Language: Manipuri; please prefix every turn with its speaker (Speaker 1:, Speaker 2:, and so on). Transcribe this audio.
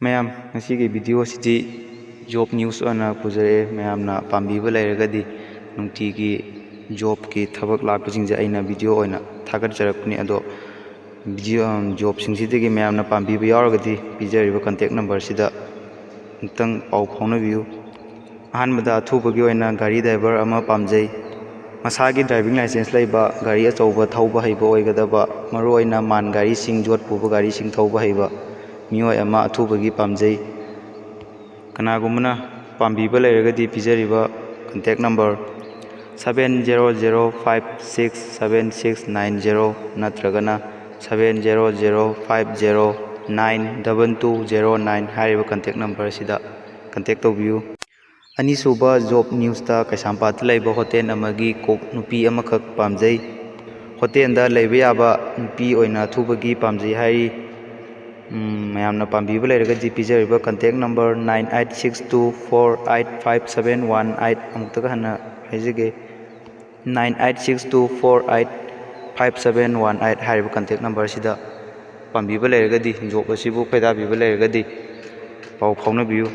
Speaker 1: ꯃꯌꯥꯝ ꯉꯁꯤꯒꯤ ꯚꯤꯗꯤꯑꯣꯁꯤꯗꯤ ꯖꯣꯕ ꯅ꯭ꯌꯨꯁ ꯑꯣꯏꯅ ꯄꯨꯖꯔꯛꯑꯦ ꯃꯌꯥꯝꯅ ꯄꯥꯝꯕꯤꯕ ꯂꯩꯔꯒꯗꯤ ꯅꯨꯡꯇꯤꯒꯤ ꯖꯣꯕꯀꯤ ꯊꯕꯛ ꯂꯥꯛꯄꯁꯤꯡꯁꯦ ꯑꯩꯅ ꯚꯤꯗꯤꯑꯣ ꯑꯣꯏꯅ ꯊꯥꯒꯠꯆꯔꯛꯄꯅꯤ ꯑꯗꯣ ꯖꯣꯕꯁꯤꯡꯁꯤꯗꯒꯤ ꯃꯌꯥꯝꯅ ꯄꯥꯝꯕꯤꯕ ꯌꯥꯎꯔꯒꯗꯤ ꯄꯤꯖꯔꯤꯕ ꯀꯟꯇꯦꯛ ꯅꯝꯕꯔꯁꯤꯗ ꯑꯃꯨꯛꯇꯪ ꯄꯥꯎ ꯐꯥꯎꯅꯕꯤꯌꯨ꯫ ꯑꯍꯥꯟꯕꯗ ꯑꯊꯨꯕꯒꯤ ꯑꯣꯏꯅ ꯒꯥꯔꯤ ꯗ꯭ꯔꯥꯏꯚꯔ ꯑꯃ ꯄꯥꯝꯖꯩ꯫ ꯃꯁꯥꯒꯤ ꯗ꯭राꯏꯚꯤꯡ ꯂꯥꯏꯁꯦꯟꯁ ꯂꯩꯕ, ꯒꯥꯔꯤ ꯑꯆꯧꯕ ꯊꯧꯕ ꯍꯩꯕ ꯑꯣꯏꯒꯗꯕ, ꯃꯔꯨꯑꯣꯏꯅ ꯃꯥꯟ ꯒꯥꯔꯤꯁꯤꯡ, ꯌꯣꯠ ꯄꯨꯕ ꯒꯥꯔꯤꯁꯤꯡ ꯊꯧꯕ ꯍꯩꯕ ꯃꯤꯑꯣꯏ ꯑꯃ ꯑꯊꯨꯕꯒꯤ ꯄꯥꯝꯖꯩ꯫ ꯀꯅꯥꯒꯨꯝꯕꯅ ꯄꯥꯝꯕꯤꯕ ꯂꯩꯔꯒꯗꯤ ꯄꯤꯖꯔꯤꯕ ꯀꯟꯇꯦꯛ ꯅꯝꯕꯔ 7005676990 ꯅꯠꯇ꯭ꯔꯒꯅ 7005092209 ꯍꯥꯏꯔꯤꯕ ꯀꯟꯇꯦꯛ ꯅꯝꯕꯔ ꯑꯁꯤꯗ ꯀꯟꯇꯦꯛ ꯇꯧꯕꯤꯌꯨ꯫ ꯑꯅꯤꯁꯨꯕ ꯖꯣꯕ ꯅ꯭ꯌꯨꯁꯇ ꯀꯩꯁꯥꯝꯄꯥꯠꯇ ꯂꯩꯕ ꯍꯣꯇꯦꯜ ꯑꯃꯒꯤ ꯀꯣꯛ ꯅꯨꯄꯤ ꯑꯃꯈꯛ ꯄꯥꯝꯖꯩ꯫ ꯍꯣꯇꯦꯜꯗ ꯂꯩꯕ ꯌꯥꯕ ꯅꯨꯄꯤ ꯑꯣꯏꯅ ꯑꯊꯨꯕꯒꯤ ꯄꯥꯝꯖꯩ ꯍꯥꯏꯔꯤ꯫ ꯃꯌꯥꯝꯅ ꯄꯥꯝꯕꯤꯕ ꯂꯩꯔꯒꯗꯤ ꯄꯤꯖꯔꯤꯕ ꯀꯟꯇꯦꯛ ꯅꯝꯕꯔ 9862485718 ꯑꯃꯨꯛꯇꯒ ꯍꯟꯅ ꯍꯥꯏꯖꯒꯦ 9862485718 ꯍꯥꯏꯔꯤꯕ ꯀꯟꯇꯦꯛ ꯅꯝꯕꯔ ꯑꯁꯤꯗ ꯄꯥꯝꯕꯤꯕ ꯂꯩꯔꯒꯗꯤ, ꯖꯣꯕ ꯑꯁꯤꯕꯨ ꯈꯣꯏꯗꯥꯕꯤꯕ ꯂꯩꯔꯒꯗꯤ ꯄꯥꯎ ꯐꯥꯎꯅꯕꯤꯌꯨ꯫